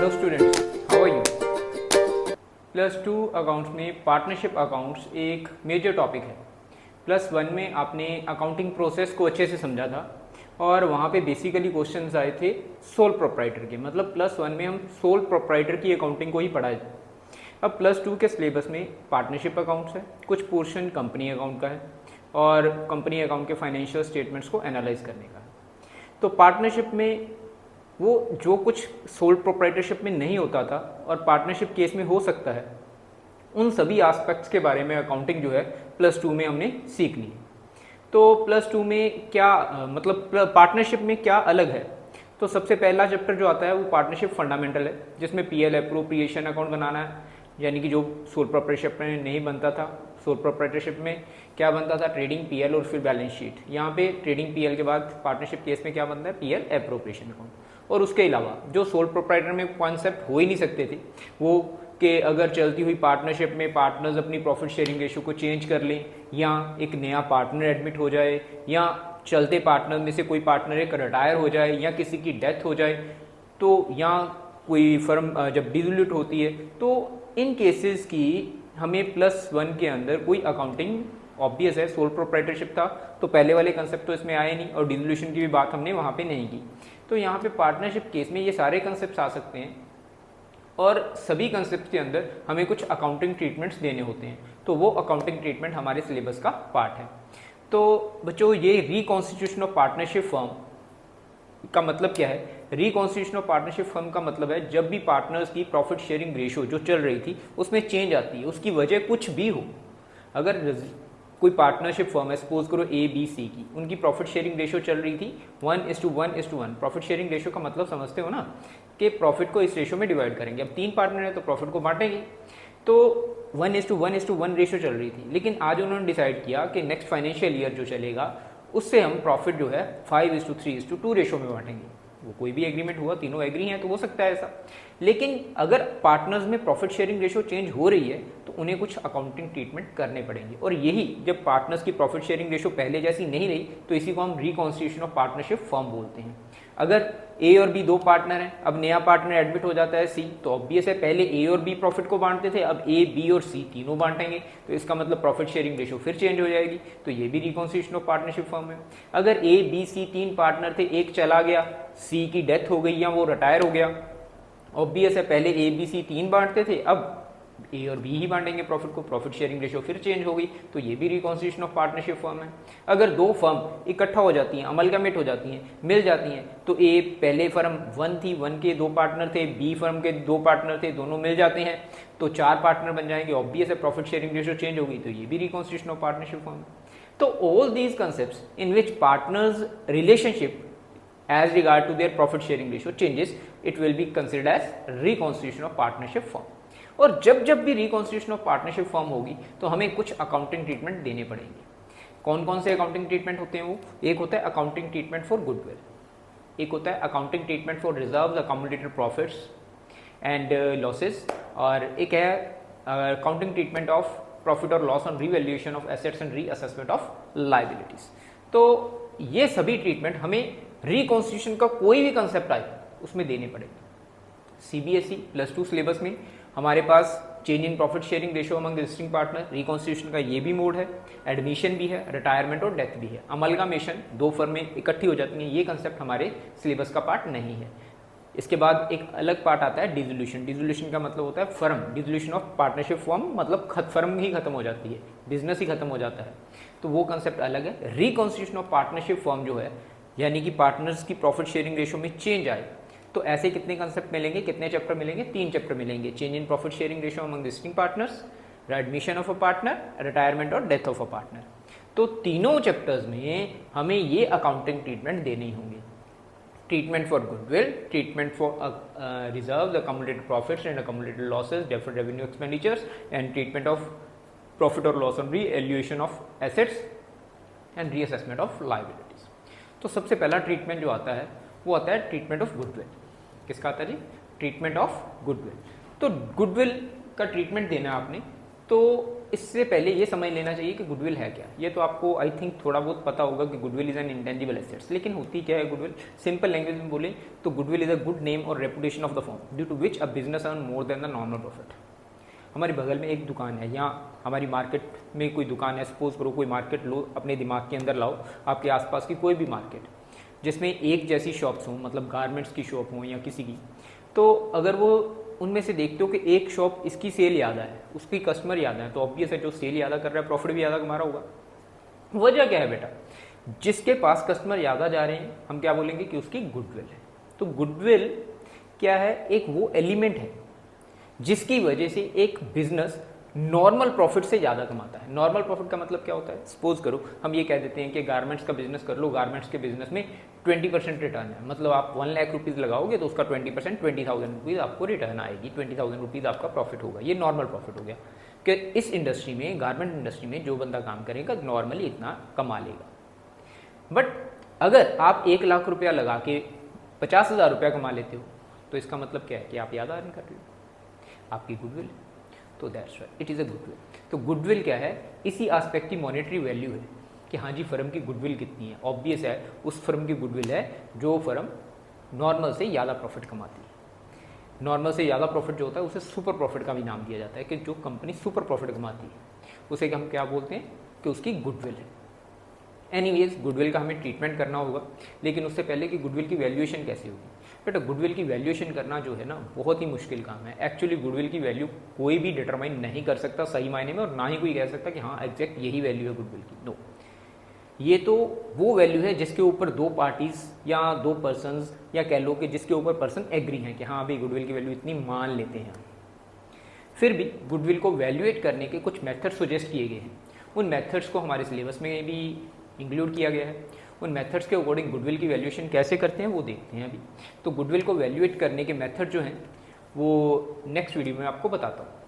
Hello students, how are you. +2 accounts में partnership accounts एक major topic है। +1 में आपने अकाउंटिंग प्रोसेस को अच्छे से समझा था और वहाँ पे बेसिकली क्वेश्चंस आए थे सोल प्रोप्राइटर के। मतलब +1 में हम सोल प्रोप्राइटर की अकाउंटिंग को ही पढ़ाए थे। अब +2 के सिलेबस में पार्टनरशिप अकाउंट्स है, कुछ पोर्शन कंपनी अकाउंट का है और कंपनी अकाउंट के फाइनेंशियल स्टेटमेंट्स को एनालाइज करने का है। तो पार्टनरशिप में वो जो कुछ सोल प्रोप्राइटरशिप में नहीं होता था और पार्टनरशिप केस में हो सकता है, उन सभी एस्पेक्ट्स के बारे में अकाउंटिंग जो है +2 में हमने सीखनी है। तो +2 में क्या मतलब पार्टनरशिप में क्या अलग है। तो सबसे पहला चैप्टर जो आता है वो पार्टनरशिप फंडामेंटल है, जिसमें पीएल एप्रोप्रिएशन अकाउंट बनाना है, यानी कि जो सोल प्रोप्राइटरशिप में नहीं बनता था। सोल प्रोप्राइटरशिप में क्या बनता था, ट्रेडिंग पीएल और फिर बैलेंस शीट। यहाँ पे ट्रेडिंग पीएल के बाद पार्टनरशिप केस में क्या बनता है, पीएल एप्रोप्रिएशन अकाउंट। और उसके अलावा जो सोल प्रोप्राइटर में कॉन्सेप्ट हो ही नहीं सकते थे वो कि अगर चलती हुई पार्टनरशिप में पार्टनर्स अपनी प्रॉफिट शेयरिंग रेशो को चेंज कर लें, या एक नया पार्टनर एडमिट हो जाए, या चलते पार्टनर में से कोई पार्टनर एक रिटायर हो जाए, या किसी की डेथ हो जाए, तो या कोई फर्म जब डिसोल्यूट होती है, तो इन केसेस की हमें +1 के अंदर कोई अकाउंटिंग, ऑब्वियस है सोल प्रोप्राइटरशिप था तो पहले वाले कंसेप्ट तो इसमें आए नहीं, और डिसोल्यूशन की भी बात हमने वहाँ पे नहीं की। तो यहाँ पे पार्टनरशिप केस में ये सारे कंसेप्ट आ सकते हैं और सभी कंसेप्ट के अंदर हमें कुछ अकाउंटिंग ट्रीटमेंट्स देने होते हैं। तो वो अकाउंटिंग ट्रीटमेंट हमारे सिलेबस का पार्ट है। तो बच्चों, ये रिकॉन्स्टिट्यूशन ऑफ पार्टनरशिप फर्म का मतलब क्या है। रिकॉन्स्टिट्यूशन ऑफ पार्टनरशिप फर्म का मतलब है जब भी पार्टनर्स की प्रॉफिट शेयरिंग रेशो जो चल रही थी उसमें चेंज आती है, उसकी वजह कुछ भी हो। अगर कोई पार्टनरशिप फर्म है, सपोज करो ए बी सी की, उनकी प्रॉफिट शेयरिंग रेशो चल रही थी 1:1:1। प्रॉफिट शेयरिंग रेशो का मतलब समझते हो ना, कि प्रॉफिट को इस रेशो में डिवाइड करेंगे। अब 3 पार्टनर है तो प्रॉफिट को बांटेंगे। तो 1:1:1 रेशो चल रही थी, लेकिन आज उन्होंने डिसाइड किया कि नेक्स्ट फाइनेंशियल ईयर जो चलेगा उससे हम प्रॉफिट जो है 5:3:2 रेशो में बांटेंगे। वो कोई भी एग्रीमेंट हुआ, तीनों एग्री हैं तो हो सकता है ऐसा। लेकिन अगर पार्टनर्स में प्रॉफिट शेयरिंग रेशो चेंज हो रही है तो उन्हें कुछ अकाउंटिंग ट्रीटमेंट करने पड़ेंगे। और यही जब पार्टनर्स की प्रॉफिट शेयरिंग रेशो पहले जैसी नहीं रही तो इसी को हम रिकॉन्स्टिट्यूशन ऑफ पार्टनरशिप फर्म बोलते हैं। अगर ए और बी 2 पार्टनर हैं, अब नया पार्टनर एडमिट हो जाता है सी, तो ऑब्वियस है पहले ए और बी प्रॉफिट को बांटते थे, अब ए बी और सी तीनों बांटेंगे, तो इसका मतलब प्रॉफिट शेयरिंग रेशो फिर चेंज हो जाएगी। तो ये भी रिकॉन्स्टिट्यूशन ऑफ पार्टनरशिप फर्म है। अगर ए बी सी 3 पार्टनर थे, एक चला गया, सी की डेथ हो गई या वो रिटायर हो गया, ऑब्वियस है पहले ए बी सी 3 बांटते थे, अब ए और बी ही बांटेंगे प्रॉफिट को, प्रॉफिट शेयरिंग रेशो फिर चेंज हो गई। तो ये भी रिकॉन्स्टिट्यूशन ऑफ पार्टनरशिप फर्म है। अगर 2 फर्म इकट्ठा हो जाती हैं, अमलगमेट हो जाती हैं, मिल जाती हैं, तो ए पहले फर्म 1 थी, 1 के 2 पार्टनर थे, बी फर्म के 2 पार्टनर थे, दोनों मिल जाते हैं तो 4 पार्टनर बन जाएंगे, ऑब्वियस है प्रॉफिट शेयरिंग रेशो चेंज होगी। तो ये भी रिकॉन्स्टिट्यूशन ऑफ पार्टनरशिप फर्म है। तो all these concepts in which partners relationship as regard to their profit sharing ratio changes, it will be considered as reconstitution of partnership firm। और जब जब भी रिकॉन्स्टिट्यूशन ऑफ पार्टनरशिप फर्म होगी तो हमें कुछ अकाउंटिंग ट्रीटमेंट देने पड़ेंगे। कौन कौन से अकाउंटिंग ट्रीटमेंट होते हैं वो, एक होता है अकाउंटिंग ट्रीटमेंट फॉर गुडविल, एक होता है accounting treatment for reserves, accumulated profits and losses, और एक है अकाउंटिंग ट्रीटमेंट ऑफ प्रॉफिट और loss on revaluation of assets and reassessment of liabilities. तो ये सभी ट्रीटमेंट हमें रिकॉन्स्टिट्यूशन का कोई भी कंसेप्ट आए उसमें देने पड़ेगा। सीबीएसई +2 सिलेबस में हमारे पास change in profit sharing ratio among existing partner, reconstitution का ये भी मोड है, एडमिशन भी है, रिटायरमेंट और डेथ भी है, अमलगामेशन 2 फर्में इकट्ठी हो जाती हैं, ये कंसेप्ट हमारे सिलेबस का पार्ट नहीं है। इसके बाद एक अलग पार्ट आता है डिसोल्यूशन। डिसोल्यूशन का मतलब होता है firm, dissolution of partnership firm मतलब फर्म ही खत्म हो जाती है, बिजनेस ही खत्म हो जाता है, तो वो कंसेप्ट अलग है। रिकॉन्स्टिट्यूशन ऑफ पार्टनरशिप फर्म जो है, यानी कि पार्टनर्स की प्रॉफिट शेयरिंग रेशो में चेंज आए, तो ऐसे कितने कंसेप्ट मिलेंगे, कितने चैप्टर मिलेंगे, 3 चैप्टर मिलेंगे। Change in profit sharing ratio among existing partners, admission of a partner, retirement और डेथ ऑफ अ पार्टनर। तो तीनों चैप्टर्स में हमें ये अकाउंटिंग ट्रीटमेंट देने ही होंगे। Treatment for goodwill, treatment for reserve, accumulated profits and accumulated losses, deferred revenue expenditures, and treatment of profit और loss on revaluation of assets and reassessment of liabilities. तो सबसे पहला ट्रीटमेंट जो आता है वो आता है ट्रीटमेंट ऑफ गुडविल। किसका आता है जी, ट्रीटमेंट ऑफ गुडविल। तो गुडविल का ट्रीटमेंट देना आपने, तो इससे पहले ये समझ लेना चाहिए कि गुडविल है क्या। ये तो आपको आई थिंक थोड़ा बहुत पता होगा कि goodwill is an intangible assets, लेकिन होती क्या है गुडविल? सिंपल लैंग्वेज में बोले तो goodwill is a good name और reputation of the firm due to which a business earn more than the normal profit. हमारे बगल में एक दुकान है या हमारी मार्केट में कोई दुकान है, सपोज करो कोई मार्केट लो, अपने दिमाग के अंदर लाओ आपके आसपास की कोई भी मार्केट जिसमें एक जैसी शॉप्स हों, मतलब गारमेंट्स की शॉप हो या किसी की, तो अगर वो उनमें से देखते हो कि एक शॉप इसकी सेल ज़्यादा है, उसकी कस्टमर ज़्यादा है, तो ऑब्वियस है जो सेल ज़्यादा कर रहा है प्रॉफिट भी ज़्यादा कमा रहा होगा। वजह क्या है बेटा? जिसके पास कस्टमर ज़्यादा जा रहे हैं हम क्या बोलेंगे कि उसकी गुडविल है। तो गुडविल क्या है? एक वो एलिमेंट है जिसकी वजह से एक बिजनेस नॉर्मल प्रॉफिट से ज़्यादा कमाता है। नॉर्मल प्रॉफिट का मतलब क्या होता है? सपोज करो हम ये कह देते हैं कि गारमेंट्स का बिजनेस कर लो, गारमेंट्स के बिजनेस में 20% रिटर्न है, मतलब आप 1 लाख रुपीज़ लगाओगे तो उसका 20% 20,000 रुपीज़ आपको रिटर्न आएगी, 20,000 रुपीज़ आपका प्रॉफिट होगा। ये नॉर्मल प्रॉफिट हो गया कि इस इंडस्ट्री में, गारमेंट इंडस्ट्री में जो बंदा काम करेगा नॉर्मली इतना कमा लेगा। बट अगर आप 1 लाख रुपया लगा के 50,000 रुपया कमा लेते हो तो इसका मतलब क्या है कि आप ज़्यादा अर्न कर रहे हो, आपकी गुडविल। तो that's right, it is a goodwill. तो गुडविल क्या है? इसी एस्पेक्ट की मॉनेटरी वैल्यू है कि हाँ जी फर्म की गुडविल कितनी है। ऑब्वियस है उस फर्म की गुडविल है जो फर्म नॉर्मल से ज़्यादा प्रॉफिट कमाती है। नॉर्मल से ज़्यादा प्रॉफिट जो होता है उसे सुपर प्रॉफिट का भी नाम दिया जाता है कि जो कंपनी सुपर प्रॉफिट कमाती है उसे हम क्या बोलते हैं कि उसकी गुडविल है। एनीवेज गुडविल का हमें ट्रीटमेंट करना होगा, लेकिन उससे पहले कि गुडविल की वैल्यूएशन कैसे होगी। बेटा गुडविल की वैल्यूएशन करना जो है ना बहुत ही मुश्किल काम है। एक्चुअली गुडविल की वैल्यू कोई भी डिटरमाइन नहीं कर सकता सही मायने में, और ना ही कोई कह सकता कि हाँ एग्जैक्ट यही वैल्यू है गुडविल की। नो, ये तो वो वैल्यू है जिसके ऊपर दो पार्टीज या दो पर्सन्स या कह लो कि जिसके ऊपर पर्सन एग्री हैं कि हाँ भाई गुडविल की वैल्यू इतनी मान लेते हैं। फिर भी गुडविल को वैल्यूएट करने के कुछ मेथड सजेस्ट किए गए हैं। उन मेथड्स को हमारे सिलेबस में भी इंक्लूड किया गया है। उन मेथड्स के अकॉर्डिंग गुडविल की वैल्यूएशन कैसे करते हैं वो देखते हैं अभी। तो गुडविल को वैल्यूएट करने के मेथड जो हैं वो नेक्स्ट वीडियो में आपको बताता हूँ।